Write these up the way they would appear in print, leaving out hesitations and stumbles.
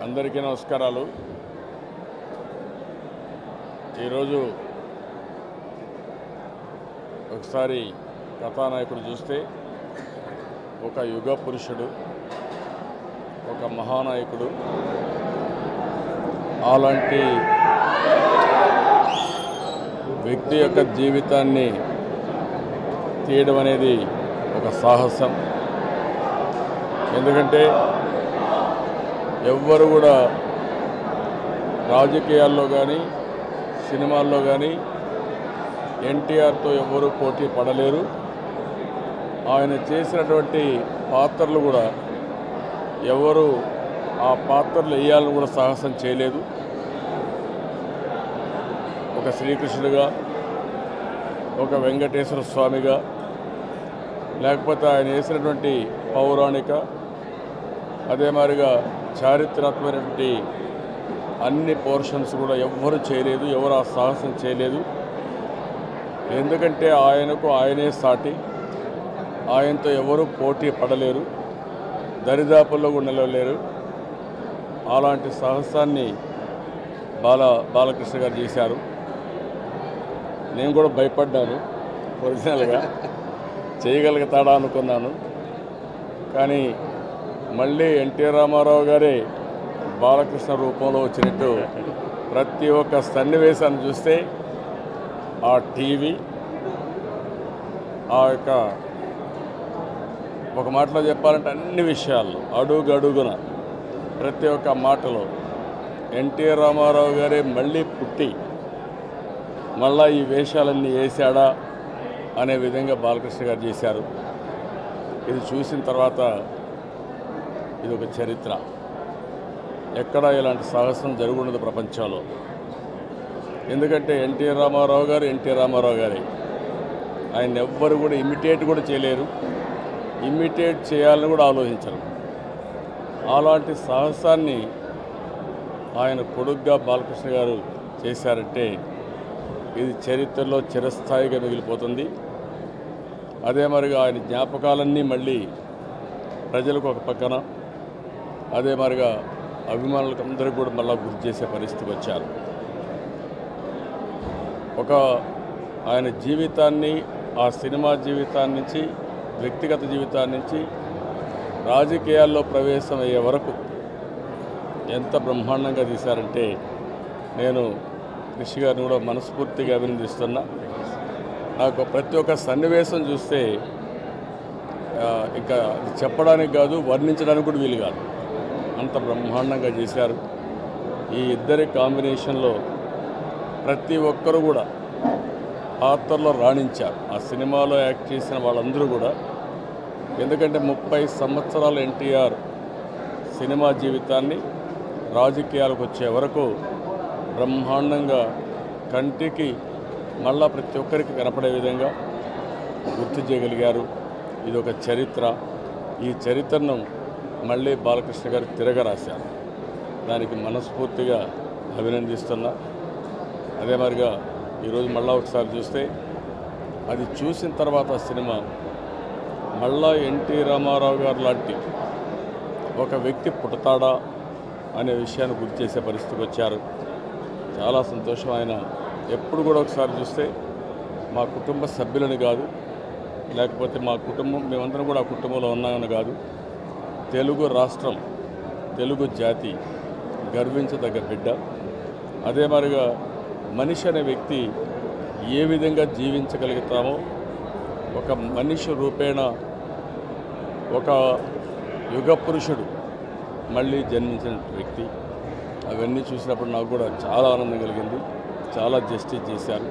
అందరికీ నమస్కారాలు. ఈరోజు ఒకసారి కథానాయకుడు చూస్తే ఒక యుగ పురుషుడు, ఒక మహానాయకుడు, అలాంటి వ్యక్తి యొక్క జీవితాన్ని తీయడం అనేది ఒక సాహసం. ఎందుకంటే ఎవ్వరు కూడా రాజకీయాల్లో కానీ సినిమాల్లో కానీ ఎన్టీఆర్తో ఎవ్వరూ పోటీ పడలేరు. ఆయన చేసినటువంటి పాత్రలు కూడా ఎవరు ఆ పాత్రలు వేయాలని కూడా సాహసం చేయలేదు. ఒక శ్రీకృష్ణుడిగా, ఒక వెంకటేశ్వర స్వామిగా, లేకపోతే ఆయన వేసినటువంటి పౌరాణిక, అదే మాదిరిగా చారిత్రాత్మకమైనటువంటి అన్ని పోర్షన్స్ కూడా ఎవ్వరూ చేయలేదు, ఎవరు ఆ సాహసం చేయలేదు. ఎందుకంటే ఆయనకు ఆయనే సాటి, ఆయనతో ఎవరు పోటీ పడలేరు, దరిదాపుల్లో కూడా నిలవలేరు. అలాంటి సాహసాన్ని బాలకృష్ణ గారు చేశారు. నేను కూడా భయపడ్డాను, ఒరిజినల్గా చేయగలుగుతాడా అనుకున్నాను. కానీ మళ్ళీ ఎన్టీ రామారావు గారే బాలకృష్ణ రూపంలో వచ్చినట్టు ప్రతి ఒక్క సన్నివేశాన్ని చూస్తే ఆ టీవీ, ఆ యొక్క ఒక మాటలో చెప్పాలంటే అన్ని విషయాల్లో అడుగడుగున ప్రతి ఒక్క మాటలో ఎన్టీ రామారావు గారే మళ్ళీ పుట్టి మళ్ళా ఈ వేషాలన్నీ వేశాడా అనే విధంగా బాలకృష్ణ గారు చేశారు. ఇది చూసిన తర్వాత ఇది ఒక చరిత్ర. ఎక్కడా ఇలాంటి సాహసం జరుగుండదు ప్రపంచంలో. ఎందుకంటే ఎన్టీ రామారావు గారే, ఆయన ఎవ్వరు కూడా ఇమిటేట్ కూడా చేయలేరు, ఇమిటేట్ చేయాలని కూడా ఆలోచించరు. అలాంటి సాహసాన్ని ఆయన కొడుగ్గా బాలకృష్ణ గారు చేశారంటే ఇది చరిత్రలో చిరస్థాయిగా మిగిలిపోతుంది. అదే మరిగా ఆయన జ్ఞాపకాలన్నీ మళ్ళీ ప్రజలకు ఒక పక్కన, అదే మరిగా అభిమానులకు అందరికీ కూడా మళ్ళీ గుర్తు చేసే పరిస్థితికి వచ్చారు. ఒక ఆయన జీవితాన్ని, ఆ సినిమా జీవితాన్ని నుంచి, వ్యక్తిగత జీవితాన్ని నుంచి రాజకీయాల్లో ప్రవేశం అయ్యే వరకు ఎంత బ్రహ్మాండంగా తీశారంటే నేను కృషి గారిని కూడా మనస్ఫూర్తిగా అభినందిస్తున్నా. నాకు ప్రతి ఒక్క సన్నివేశం చూస్తే ఇంకా అది చెప్పడానికి కాదు, వర్ణించడానికి కూడా వీలు కాదు, అంత బ్రహ్మాండంగా చేశారు. ఈ ఇద్దరి కాంబినేషన్లో ప్రతి ఒక్కరు కూడా పాత్రలో రాణించారు. ఆ సినిమాలో యాక్ట్ చేసిన వాళ్ళందరూ కూడా. ఎందుకంటే 30 సంవత్సరాల ఎన్టీఆర్ సినిమా జీవితాన్ని రాజకీయాలకు వచ్చే వరకు బ్రహ్మాండంగా కంటికి మళ్ళా ప్రతి ఒక్కరికి కనపడే విధంగా గుర్తు చేయగలిగారు. ఇది ఒక చరిత్ర. ఈ చరిత్రను మళ్ళీ బాలకృష్ణ గారు తిరగరాశారు. దానికి మనస్ఫూర్తిగా అభినందిస్తున్నా. అదే మరిగా ఈరోజు మళ్ళా ఒకసారి చూస్తే అది చూసిన తర్వాత సినిమా మళ్ళా ఎన్టీ రామారావు గారు లాంటి ఒక వ్యక్తి పుడతాడా అనే విషయాన్ని గుర్తు చేసే పరిస్థితికి వచ్చారు. చాలా సంతోషం. ఆయన ఎప్పుడు కూడా ఒకసారి చూస్తే మా కుటుంబ సభ్యులని కాదు, లేకపోతే మా కుటుంబం మేమందరం కూడా ఆ కుటుంబంలో ఉన్నామని కాదు, తెలుగు రాష్ట్రం, తెలుగు జాతి గర్వించదగ్గ బిడ్డ. అదే మరిగా మనిషి అనే వ్యక్తి ఏ విధంగా జీవించగలుగుతామో, ఒక మనిషి రూపేణ ఒక యుగ పురుషుడు మళ్ళీ జన్మించిన వ్యక్తి. అవన్నీ చూసినప్పుడు నాకు కూడా చాలా ఆనందం కలిగింది. చాలా జస్టిస్ చేశారు.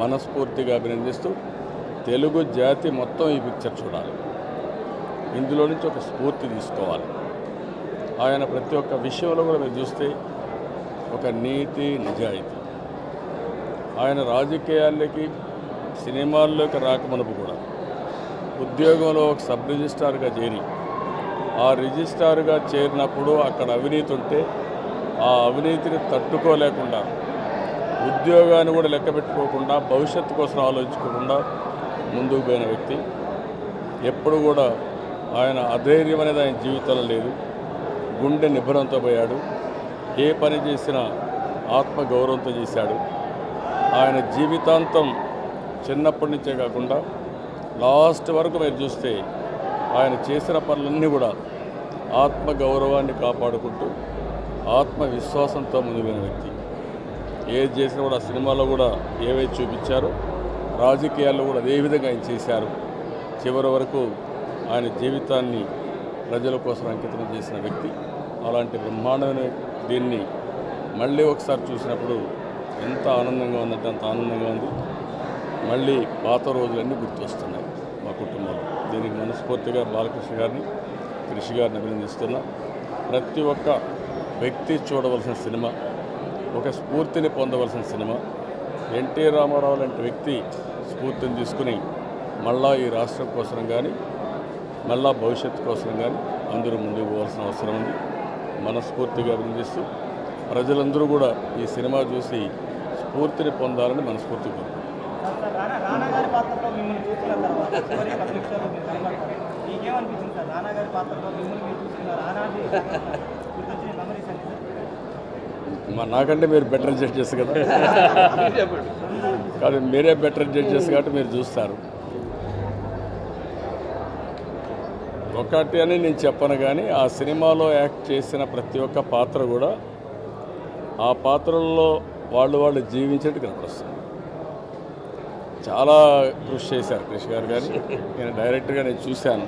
మనస్ఫూర్తిగా అభినందిస్తూ తెలుగు జాతి మొత్తం ఈ పిక్చర్ చూడాలి, ఇందులో నుంచి ఒక స్ఫూర్తి తీసుకోవాలి. ఆయన ప్రతి ఒక్క విషయంలో కూడా మీరు చూస్తే ఒక నీతి, నిజాయితీ. ఆయన రాజకీయాల్లోకి, సినిమాల్లోకి రాకమునుపు కూడా ఉద్యోగంలో ఒక సబ్ రిజిస్ట్రార్గా చేరి, ఆ రిజిస్ట్రార్గా చేరినప్పుడు అక్కడ అవినీతి ఉంటే ఆ అవినీతిని తట్టుకోలేకుండా, ఉద్యోగాన్ని కూడా లెక్క పెట్టుకోకుండా, భవిష్యత్తు కోసం ఆలోచించుకోకుండా ముందుకు పోయిన వ్యక్తి. ఎప్పుడు కూడా ఆయన అధైర్యం అనేది ఆయన జీవితంలో లేదు. గుండె నిబ్బరంతో పోయాడు. ఏ పని చేసినా ఆత్మ గౌరవంతో చేశాడు. ఆయన జీవితాంతం చిన్నప్పటి నుంచే కాకుండా లాస్ట్ వరకు మీరు చూస్తే ఆయన చేసిన పనులన్నీ కూడా ఆత్మ గౌరవాన్ని కాపాడుకుంటూ ఆత్మవిశ్వాసంతో ముందుకు వ్యక్తి. ఏది చేసినా కూడా సినిమాలో కూడా ఏవైతే చూపించారో రాజకీయాల్లో కూడా అదే విధంగా ఆయన చేశారు. చివరి వరకు ఆయన జీవితాన్ని ప్రజల కోసం అంకితం చేసిన వ్యక్తి. అలాంటి బ్రహ్మాండమైన దీన్ని మళ్ళీ ఒకసారి చూసినప్పుడు ఎంత ఆనందంగా ఉందంటే అంత ఆనందంగా ఉంది. మళ్ళీ పాత రోజులన్నీ గుర్తొస్తున్నాయి మా కుటుంబంలో. దీనికి మనస్ఫూర్తిగా బాలకృష్ణ గారిని, కృషి గారిని అభినందిస్తున్నా. ప్రతి ఒక్క వ్యక్తి చూడవలసిన సినిమా, ఒక స్ఫూర్తిని పొందవలసిన సినిమా. ఎన్టీ రామారావు లాంటి వ్యక్తి స్ఫూర్తిని తీసుకుని మళ్ళా ఈ రాష్ట్రం కోసం కానీ మళ్ళా భవిష్యత్తు కోసం కానీ అందరూ ముందుకు పోవాల్సిన అవసరం ఉంది. మనస్ఫూర్తిగా అభినందిస్తూ ప్రజలందరూ కూడా ఈ సినిమా చూసి స్ఫూర్తిని పొందాలని మనస్ఫూర్తి కోరుకుంటున్నాను. నాకంటే మీరు బెటర్ జడ్జెస్ కదా, కానీ మీరే బెటర్ జడ్జెస్ కాబట్టి మీరు చూస్తారు. ఒకటి అని నేను చెప్పను, కానీ ఆ సినిమాలో యాక్ట్ చేసిన ప్రతి ఒక్క పాత్ర కూడా ఆ పాత్రల్లో వాళ్ళు జీవించేట్టు కనపడుస్తుంది. చాలా కృషి చేశారు కృషి గారు. కానీ నేను డైరెక్ట్గా నేను చూశాను.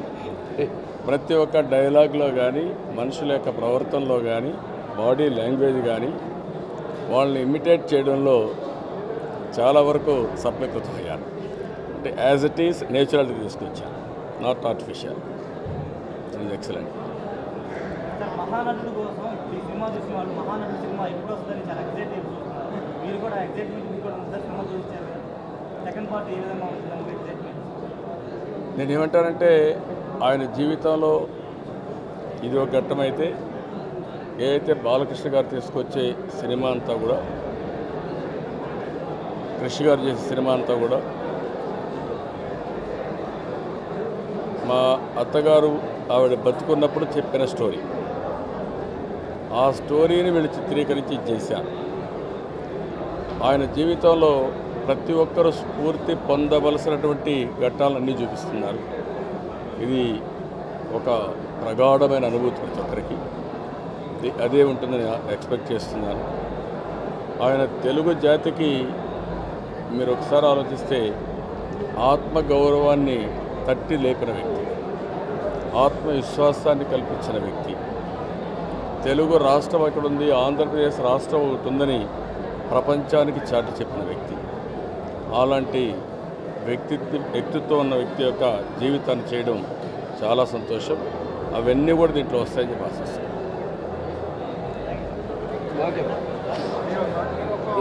ప్రతి ఒక్క డైలాగ్లో కానీ మనుషుల యొక్క ప్రవర్తనలో కానీ బాడీ లాంగ్వేజ్ కానీ వాళ్ళని ఇమిటేట్ చేయడంలో చాలా వరకు సఫలీకృతమయ్యారు. అంటే యాజ్ ఇట్ ఈస్ నేచురల్గా తీసుకొచ్చారు, not artificial. It is excellent. మహానటుడు కోసం ఈ సినిమా చూసిన వాళ్ళు మహానటుడు సినిమా ఎప్పుడు వస్తుందని చాలా ఎగ్జైట్మెంట్ చూస్తున్నారు. మీరు కూడా ఎగ్జైట్మెంట్ మీరు కూడా ముందర సినిమా చూపించారు కదా, సెకండ్ పార్ట్ ఏ విధంగా ఉంటుందని ఎగ్జైట్మెంట్? నేనేమంటానంటే ఆయన జీవితంలో ఇది ఒక ఘట్టమైతే ఏదైతే బాలకృష్ణ గారు తీసుకొచ్చే సినిమా అంతా కూడా, కృషి గారు చేసే సినిమా అంతా కూడా మా అత్తగారు ఆవిడ బతుకున్నప్పుడు చెప్పిన స్టోరీ. ఆ స్టోరీని వీళ్ళు చిత్రీకరించి చేశారు. ఆయన జీవితంలో ప్రతి ఒక్కరూ స్ఫూర్తి పొందవలసినటువంటి ఘట్టాలన్నీ చూపిస్తున్నారు. ఇది ఒక ప్రగాఢమైన అనుభూతి ప్రతి ఒక్కరికి. అదే ఉంటుందని ఎక్స్పెక్ట్ చేస్తున్నాను. ఆయన తెలుగు జాతికి మీరు ఒకసారి ఆలోచిస్తే ఆత్మగౌరవాన్ని తట్టి లేపిన వ్యక్తి, ఆత్మవిశ్వాసాన్ని కల్పించిన వ్యక్తి. తెలుగు రాష్ట్రం అక్కడ ఉంది, ఆంధ్రప్రదేశ్ రాష్ట్రం ఒకటి ఉందని ప్రపంచానికి చాటి చెప్పిన వ్యక్తి. అలాంటి వ్యక్తిత్వం ఉన్న వ్యక్తి యొక్క జీవితాన్ని చేయడం చాలా సంతోషం. అవన్నీ కూడా దీంట్లో వస్తాయని చెప్పి ఆశిస్తాను.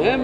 ఏం